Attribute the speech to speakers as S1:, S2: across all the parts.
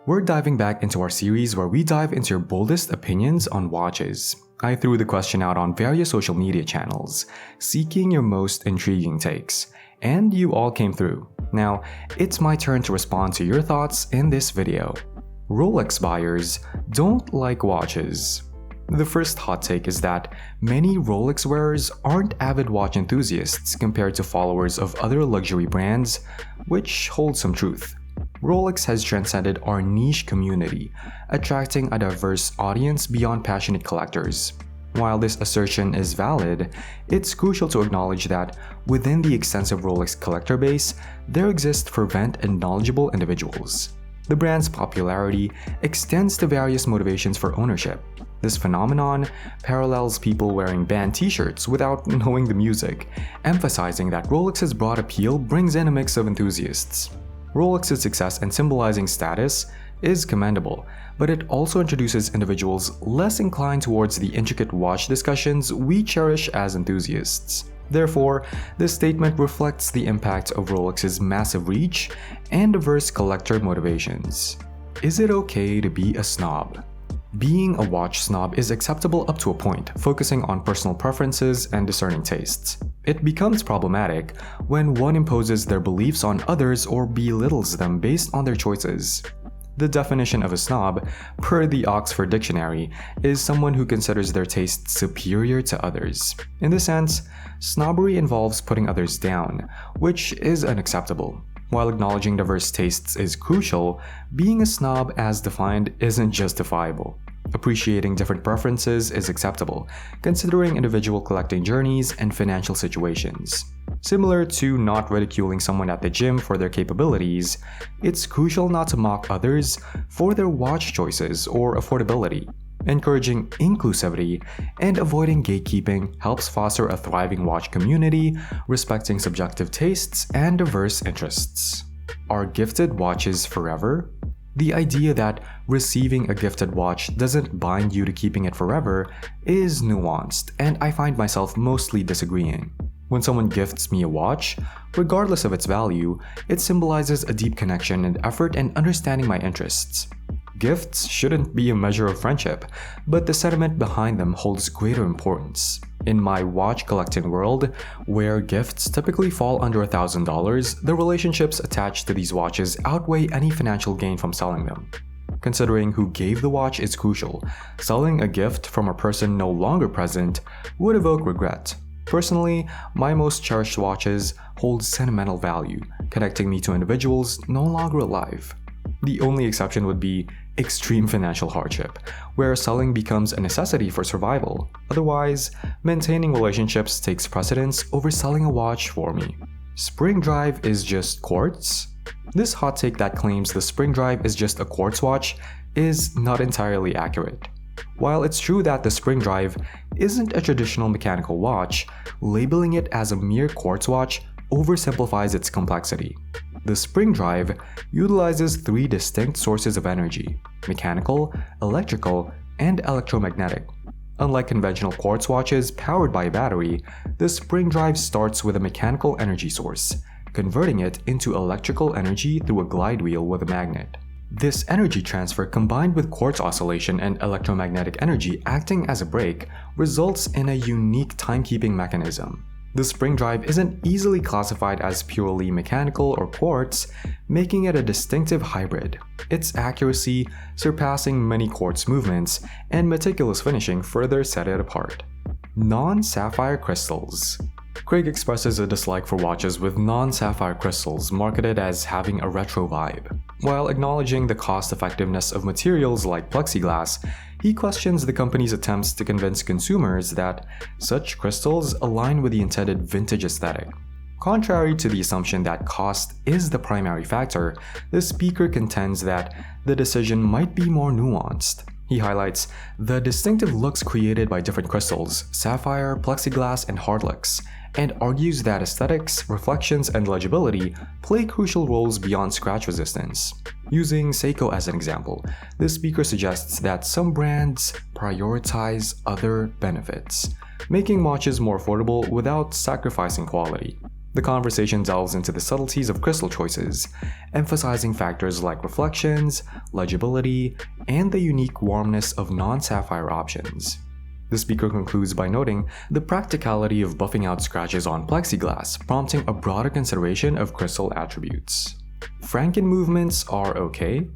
S1: We're diving back into our series where we dive into your boldest opinions on watches. I threw the question out on various social media channels, seeking your most intriguing takes, and you all came through. Now, it's my turn to respond to your thoughts in this video. Rolex buyers don't like watches. The first hot take is that many Rolex wearers aren't avid watch enthusiasts compared to followers of other luxury brands, which holds some truth. Rolex has transcended our niche community, attracting a diverse audience beyond passionate collectors. While this assertion is valid, it's crucial to acknowledge that within the extensive Rolex collector base, there exist fervent and knowledgeable individuals. The brand's popularity extends to various motivations for ownership. This phenomenon parallels people wearing band t-shirts without knowing the music, emphasizing that Rolex's broad appeal brings in a mix of enthusiasts. Rolex's success in symbolizing status is commendable, but it also introduces individuals less inclined towards the intricate watch discussions we cherish as enthusiasts. Therefore, this statement reflects the impact of Rolex's massive reach and diverse collector motivations. Is it okay to be a snob? Being a watch snob is acceptable up to a point, focusing on personal preferences and discerning tastes. It becomes problematic when one imposes their beliefs on others or belittles them based on their choices. The definition of a snob, per the Oxford Dictionary, is someone who considers their tastes superior to others. In this sense, snobbery involves putting others down, which is unacceptable. While acknowledging diverse tastes is crucial, being a snob as defined isn't justifiable. Appreciating different preferences is acceptable, considering individual collecting journeys and financial situations. Similar to not ridiculing someone at the gym for their capabilities, it's crucial not to mock others for their watch choices or affordability. Encouraging inclusivity and avoiding gatekeeping helps foster a thriving watch community, respecting subjective tastes and diverse interests. Are gifted watches forever? The idea that receiving a gifted watch doesn't bind you to keeping it forever is nuanced, and I find myself mostly disagreeing. When someone gifts me a watch, regardless of its value, it symbolizes a deep connection and effort in understanding my interests. Gifts shouldn't be a measure of friendship, but the sentiment behind them holds greater importance. In my watch collecting world, where gifts typically fall under $1,000, the relationships attached to these watches outweigh any financial gain from selling them. Considering who gave the watch is crucial, selling a gift from a person no longer present would evoke regret. Personally, my most cherished watches hold sentimental value, connecting me to individuals no longer alive. The only exception would be extreme financial hardship, where selling becomes a necessity for survival. Otherwise, maintaining relationships takes precedence over selling a watch for me. Spring Drive is just quartz? This hot take that claims the Spring Drive is just a quartz watch is not entirely accurate. While it's true that the Spring Drive isn't a traditional mechanical watch, labeling it as a mere quartz watch oversimplifies its complexity. The Spring Drive utilizes three distinct sources of energy: mechanical, electrical, and electromagnetic. Unlike conventional quartz watches powered by a battery, the Spring Drive starts with a mechanical energy source, converting it into electrical energy through a glide wheel with a magnet. This energy transfer, combined with quartz oscillation and electromagnetic energy acting as a brake, results in a unique timekeeping mechanism. The Spring Drive isn't easily classified as purely mechanical or quartz, making it a distinctive hybrid. Its accuracy, surpassing many quartz movements, and meticulous finishing further set it apart. Non-Sapphire Crystals. Craig expresses a dislike for watches with non-sapphire crystals marketed as having a retro vibe. While acknowledging the cost-effectiveness of materials like plexiglass, he questions the company's attempts to convince consumers that such crystals align with the intended vintage aesthetic. Contrary to the assumption that cost is the primary factor, the speaker contends that the decision might be more nuanced. He highlights the distinctive looks created by different crystals, sapphire, plexiglass, and hardlux, and argues that aesthetics, reflections, and legibility play crucial roles beyond scratch resistance. Using Seiko as an example, the speaker suggests that some brands prioritize other benefits, making watches more affordable without sacrificing quality. The conversation delves into the subtleties of crystal choices, emphasizing factors like reflections, legibility, and the unique warmness of non-sapphire options. The speaker concludes by noting the practicality of buffing out scratches on plexiglass, prompting a broader consideration of crystal attributes. Franken movements are okay.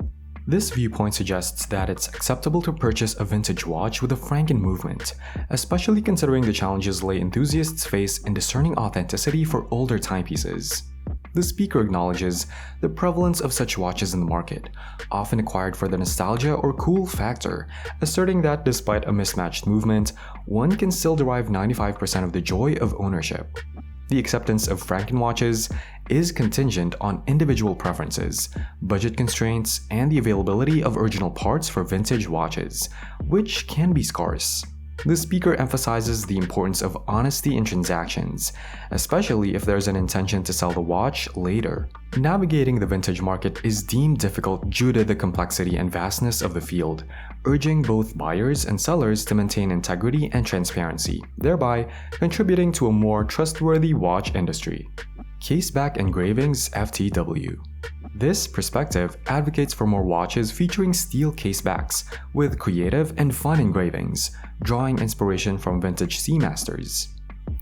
S1: This viewpoint suggests that it's acceptable to purchase a vintage watch with a Franken movement, especially considering the challenges lay enthusiasts face in discerning authenticity for older timepieces. The speaker acknowledges the prevalence of such watches in the market, often acquired for the nostalgia or cool factor, asserting that despite a mismatched movement, one can still derive 95% of the joy of ownership. The acceptance of Franken watches is contingent on individual preferences, budget constraints, and the availability of original parts for vintage watches, which can be scarce. The speaker emphasizes the importance of honesty in transactions, especially if there's an intention to sell the watch later. Navigating the vintage market is deemed difficult due to the complexity and vastness of the field, urging both buyers and sellers to maintain integrity and transparency, thereby contributing to a more trustworthy watch industry. Caseback engravings FTW. This perspective advocates for more watches featuring steel casebacks with creative and fun engravings, drawing inspiration from vintage Seamasters.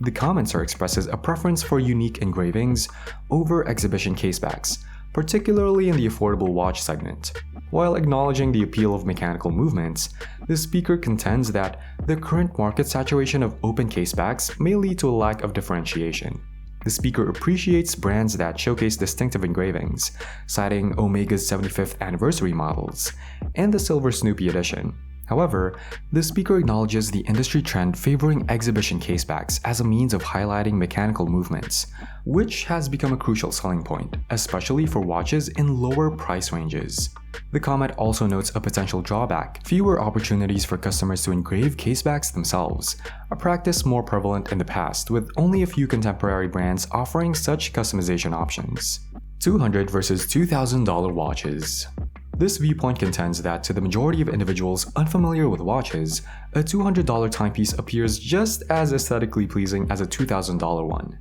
S1: The commenter expresses a preference for unique engravings over exhibition casebacks, particularly in the affordable watch segment. While acknowledging the appeal of mechanical movements, the speaker contends that the current market saturation of open casebacks may lead to a lack of differentiation. The speaker appreciates brands that showcase distinctive engravings, citing Omega's 75th anniversary models and the Silver Snoopy edition. However, the speaker acknowledges the industry trend favoring exhibition casebacks as a means of highlighting mechanical movements, which has become a crucial selling point, especially for watches in lower price ranges. The comment also notes a potential drawback: fewer opportunities for customers to engrave casebacks themselves, a practice more prevalent in the past, with only a few contemporary brands offering such customization options. $200 versus $2,000 watches. This viewpoint contends that to the majority of individuals unfamiliar with watches, a $200 timepiece appears just as aesthetically pleasing as a $2,000 one.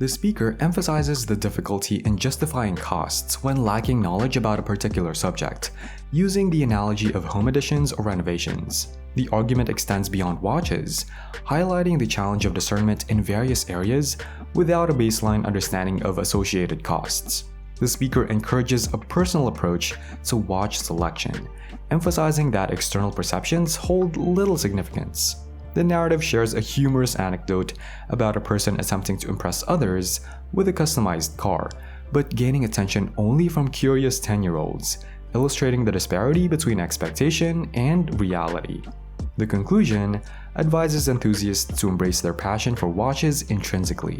S1: The speaker emphasizes the difficulty in justifying costs when lacking knowledge about a particular subject, using the analogy of home additions or renovations. The argument extends beyond watches, highlighting the challenge of discernment in various areas without a baseline understanding of associated costs. The speaker encourages a personal approach to watch selection, emphasizing that external perceptions hold little significance. The narrative shares a humorous anecdote about a person attempting to impress others with a customized car, but gaining attention only from curious 10-year-olds, illustrating the disparity between expectation and reality. The conclusion advises enthusiasts to embrace their passion for watches intrinsically,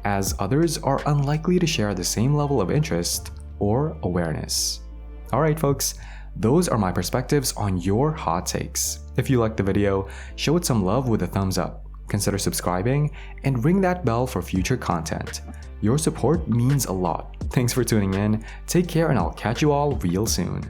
S1: as others are unlikely to share the same level of interest or awareness. Alright folks, those are my perspectives on your hot takes. If you liked the video, show it some love with a thumbs up, consider subscribing, and ring that bell for future content. Your support means a lot. Thanks for tuning in, take care, and I'll catch you all real soon.